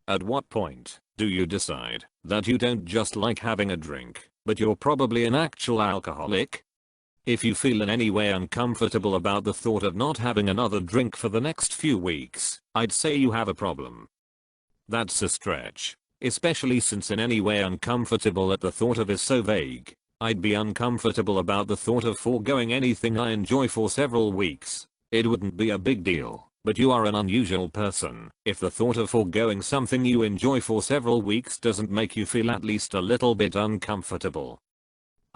At what point do you decide that you don't just like having a drink, but you're probably an actual alcoholic? If you feel in any way uncomfortable about the thought of not having another drink for the next few weeks, I'd say you have a problem. That's a stretch, especially since in any way uncomfortable at the thought of is so vague. I'd be uncomfortable about the thought of foregoing anything I enjoy for several weeks. It wouldn't be a big deal, but you are an unusual person if the thought of foregoing something you enjoy for several weeks doesn't make you feel at least a little bit uncomfortable.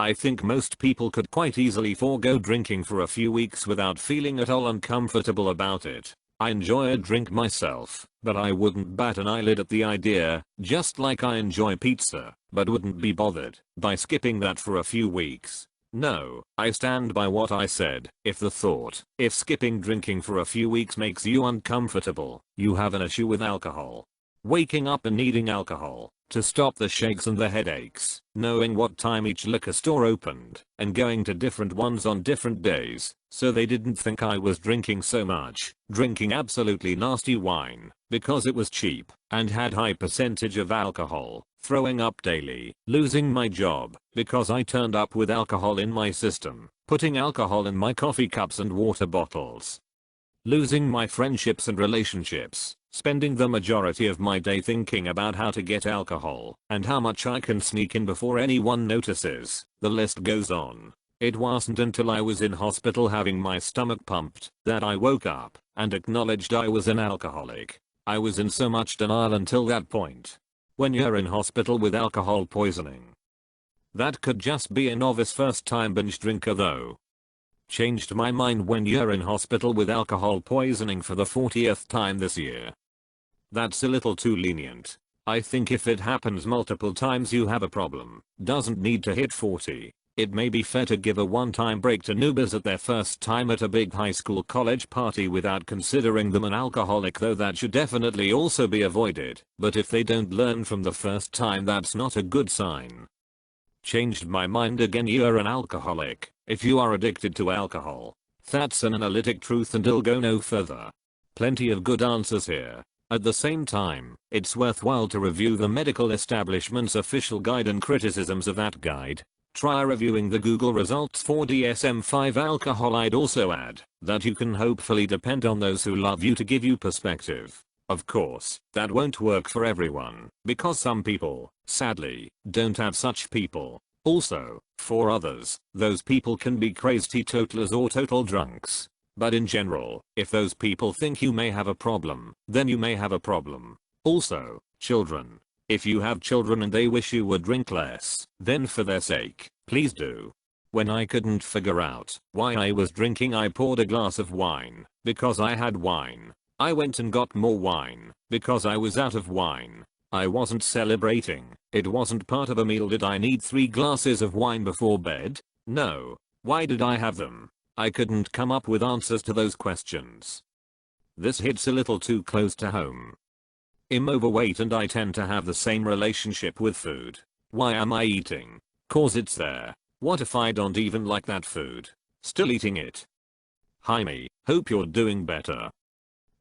I think most people could quite easily forego drinking for a few weeks without feeling at all uncomfortable about it. I enjoy a drink myself, but I wouldn't bat an eyelid at the idea, just like I enjoy pizza, but wouldn't be bothered by skipping that for a few weeks. No, I stand by what I said. If skipping drinking for a few weeks makes you uncomfortable, you have an issue with alcohol. Waking up and needing alcohol to stop the shakes and the headaches, knowing what time each liquor store opened, and going to different ones on different days, so they didn't think I was drinking so much, drinking absolutely nasty wine, because it was cheap, and had high percentage of alcohol, throwing up daily, losing my job, because I turned up with alcohol in my system, putting alcohol in my coffee cups and water bottles. Losing my friendships and relationships, spending the majority of my day thinking about how to get alcohol and how much I can sneak in before anyone notices. The list goes on. It wasn't until I was in hospital having my stomach pumped that I woke up and acknowledged I was an alcoholic. I was in so much denial until that point. When you're in hospital with alcohol poisoning. That could just be a novice first time binge drinker though. Changed my mind when you're in hospital with alcohol poisoning for the 40th time this year. That's a little too lenient. I think if it happens multiple times you have a problem. Doesn't need to hit 40. It may be fair to give a one-time break to newbies at their first time at a big high school college party without considering them an alcoholic, though that should definitely also be avoided. But if they don't learn from the first time, that's not a good sign. Changed my mind again. You're an alcoholic if you are addicted to alcohol. That's an analytic truth and I'll go no further. Plenty of good answers here. At the same time, it's worthwhile to review the medical establishment's official guide and criticisms of that guide. Try reviewing the Google results for DSM-5 alcohol. I'd also add that you can hopefully depend on those who love you to give you perspective. Of course, that won't work for everyone, because some people, sadly, don't have such people. Also, for others, those people can be crazy teetotalers or total drunks. But in general, if those people think you may have a problem, then you may have a problem. Also, children. If you have children and they wish you would drink less, then for their sake, please do. When I couldn't figure out why I was drinking, I poured a glass of wine because I had wine. I went and got more wine because I was out of wine. I wasn't celebrating. It wasn't part of a meal. Did I need 3 glasses of wine before bed? No. Why did I have them? I couldn't come up with answers to those questions. This hits a little too close to home. I'm overweight and I tend to have the same relationship with food. Why am I eating? Cause it's there. What if I don't even like that food? Still eating it? Hi me, hope you're doing better.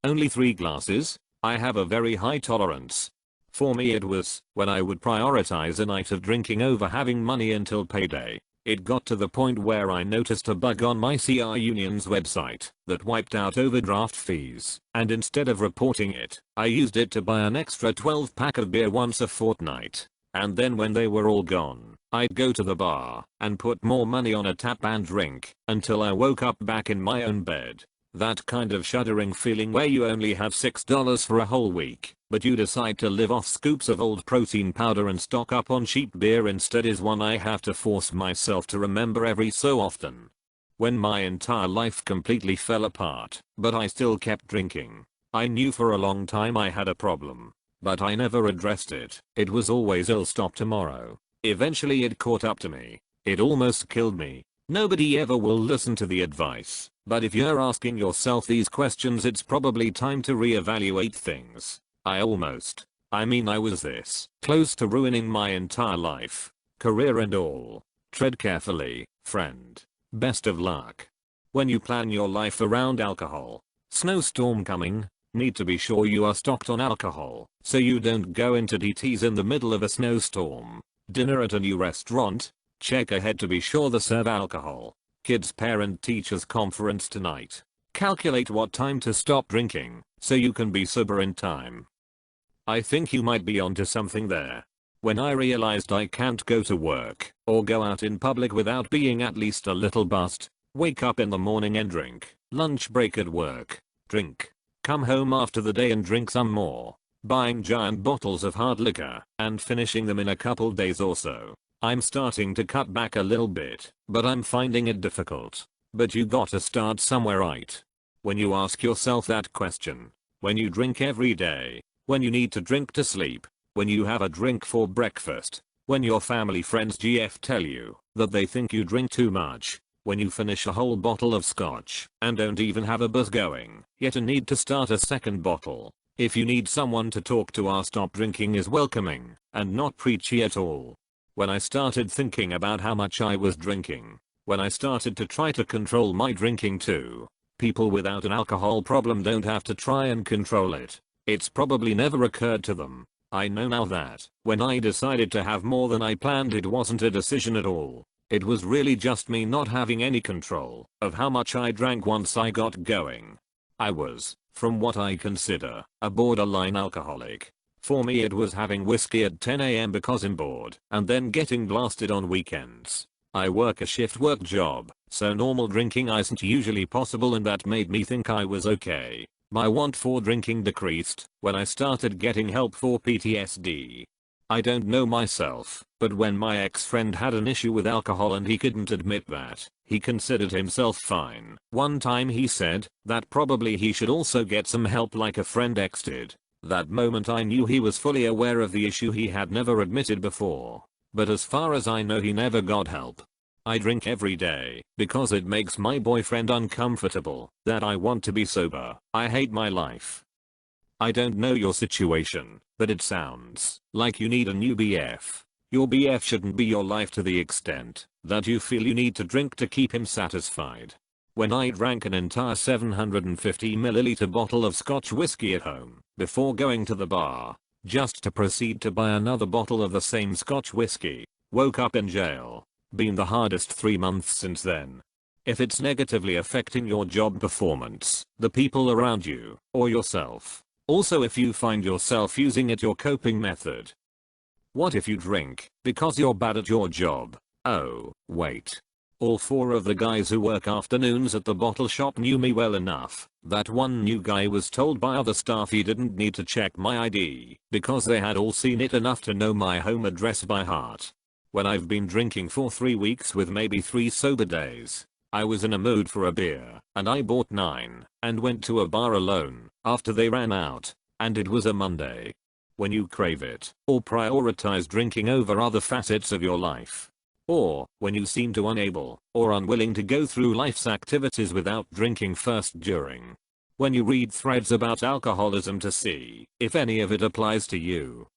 Only 3 glasses? I have a very high tolerance. For me it was when I would prioritize a night of drinking over having money until payday. It got to the point where I noticed a bug on my CR Union's website that wiped out overdraft fees, and instead of reporting it, I used it to buy an extra 12-pack of beer once a fortnight. And then when they were all gone, I'd go to the bar and put more money on a tap and drink until I woke up back in my own bed. That kind of shuddering feeling where you only have $6 for a whole week, but you decide to live off scoops of old protein powder and stock up on cheap beer instead is one I have to force myself to remember every so often. When my entire life completely fell apart, but I still kept drinking. I knew for a long time I had a problem, but I never addressed it. It was always "I'll stop tomorrow." Eventually it caught up to me. It almost killed me. Nobody ever will listen to the advice, but if you're asking yourself these questions, it's probably time to reevaluate things. I was this close to ruining my entire life, career and all. Tread carefully, friend. Best of luck. When you plan your life around alcohol. Snowstorm coming. Need to be sure you are stocked on alcohol, so you don't go into DTs in the middle of a snowstorm. Dinner at a new restaurant? Check ahead to be sure they serve alcohol. Kids parent teachers conference tonight. Calculate what time to stop drinking, so you can be sober in time. I think you might be onto something there. When I realized I can't go to work or go out in public without being at least a little buzzed, wake up in the morning and drink, lunch break at work, drink, come home after the day and drink some more, buying giant bottles of hard liquor and finishing them in a couple days or so. I'm starting to cut back a little bit, but I'm finding it difficult. But you gotta start somewhere, right? When you ask yourself that question, when you drink every day, when you need to drink to sleep, when you have a drink for breakfast, when your family friends GF tell you that they think you drink too much, when you finish a whole bottle of scotch and don't even have a buzz going, yet a need to start a second bottle. If you need someone to talk to, our stop drinking is welcoming and not preachy at all. When I started thinking about how much I was drinking, when I started to try to control my drinking too, people without an alcohol problem don't have to try and control it. It's probably never occurred to them. I know now that when I decided to have more than I planned, it wasn't a decision at all. It was really just me not having any control of how much I drank once I got going. I was, from what I consider, a borderline alcoholic. For me it was having whiskey at 10 AM because I'm bored and then getting blasted on weekends. I work a shift work job, so normal drinking isn't usually possible, and that made me think I was okay. My want for drinking decreased when I started getting help for PTSD. I don't know myself, but when my ex-friend had an issue with alcohol and he couldn't admit that, he considered himself fine. One time he said that probably he should also get some help like a friend X did. That moment I knew he was fully aware of the issue he had never admitted before. But as far as I know, he never got help. I drink every day because it makes my boyfriend uncomfortable that I want to be sober. I hate my life. I don't know your situation, but it sounds like you need a new BF. Your BF shouldn't be your life to the extent that you feel you need to drink to keep him satisfied. When I drank an entire 750ml bottle of Scotch whiskey at home before going to the bar, just to proceed to buy another bottle of the same Scotch whiskey, woke up in jail. Been the hardest 3 months since then. If it's negatively affecting your job performance, the people around you, or yourself. Also, if you find yourself using it your coping method. What if you drink because you're bad at your job? Oh, wait. All 4 of the guys who work afternoons at the bottle shop knew me well enough that one new guy was told by other staff he didn't need to check my ID because they had all seen it enough to know my home address by heart. When I've been drinking for 3 weeks with maybe 3 sober days, I was in a mood for a beer, and I bought 9 and went to a bar alone after they ran out, and it was a Monday. When you crave it, or prioritize drinking over other facets of your life, or when you seem to unable or unwilling to go through life's activities without drinking first during. When you read threads about alcoholism to see if any of it applies to you.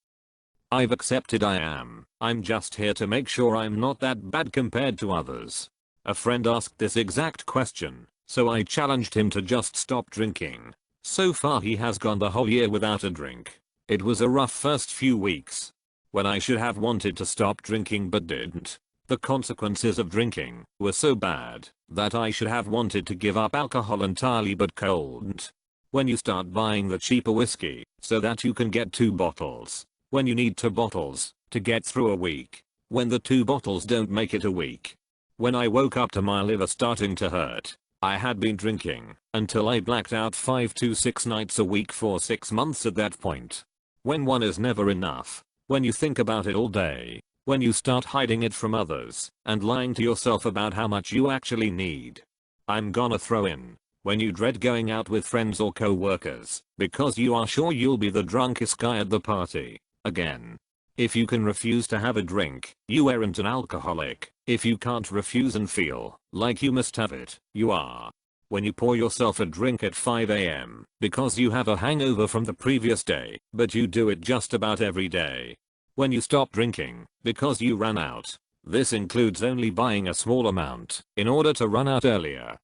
I've accepted I'm just here to make sure I'm not that bad compared to others. A friend asked this exact question, so I challenged him to just stop drinking. So far he has gone the whole year without a drink. It was a rough first few weeks, when I should have wanted to stop drinking but didn't. The consequences of drinking were so bad that I should have wanted to give up alcohol entirely but couldn't. When you start buying the cheaper whiskey so that you can get 2 bottles, when you need 2 bottles to get through a week, when the 2 bottles don't make it a week. When I woke up to my liver starting to hurt, I had been drinking until I blacked out 5 to 6 nights a week for 6 months at that point. When one is never enough, when you think about it all day, when you start hiding it from others and lying to yourself about how much you actually need. I'm gonna throw in, when you dread going out with friends or co-workers because you are sure you'll be the drunkest guy at the party. Again. If you can refuse to have a drink, you aren't an alcoholic. If you can't refuse and feel like you must have it, you are. When you pour yourself a drink at 5 AM because you have a hangover from the previous day, but you do it just about every day. When you stop drinking because you ran out. This includes only buying a small amount in order to run out earlier.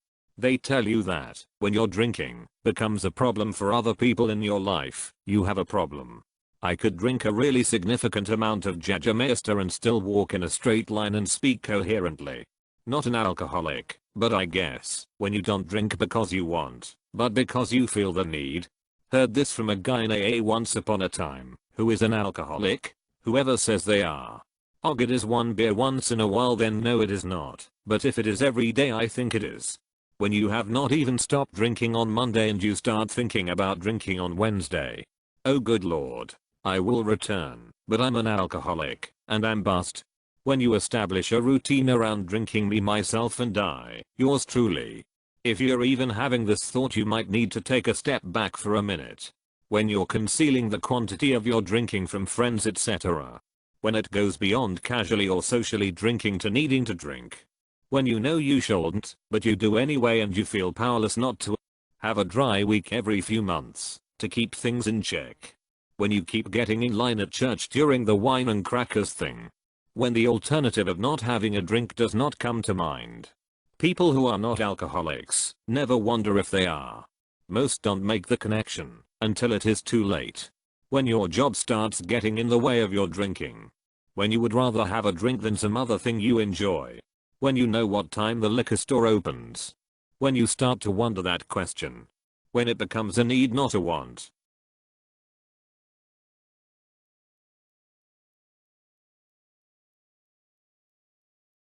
They tell you that when your drinking becomes a problem for other people in your life, you have a problem. I could drink a really significant amount of Jägermeister and still walk in a straight line and speak coherently. Not an alcoholic, but I guess when you don't drink because you want, but because you feel the need. Heard this from a guy in AA once upon a time, who is an alcoholic. Whoever says they are. Og, it is one beer once in a while, then no it is not, but if it is every day I think it is. When you have not even stopped drinking on Monday and you start thinking about drinking on Wednesday. Oh good lord. I will return, but I'm an alcoholic, and I'm bust. When you establish a routine around drinking, me, myself and I, yours truly. If you're even having this thought, you might need to take a step back for a minute. When you're concealing the quantity of your drinking from friends etc. When it goes beyond casually or socially drinking to needing to drink. When you know you shouldn't, but you do anyway and you feel powerless not to. Have a dry week every few months to keep things in check. When you keep getting in line at church during the wine and crackers thing. When the alternative of not having a drink does not come to mind. People who are not alcoholics never wonder if they are. Most don't make the connection until it is too late. When your job starts getting in the way of your drinking. When you would rather have a drink than some other thing you enjoy. When you know what time the liquor store opens. When you start to wonder that question. When it becomes a need not a want.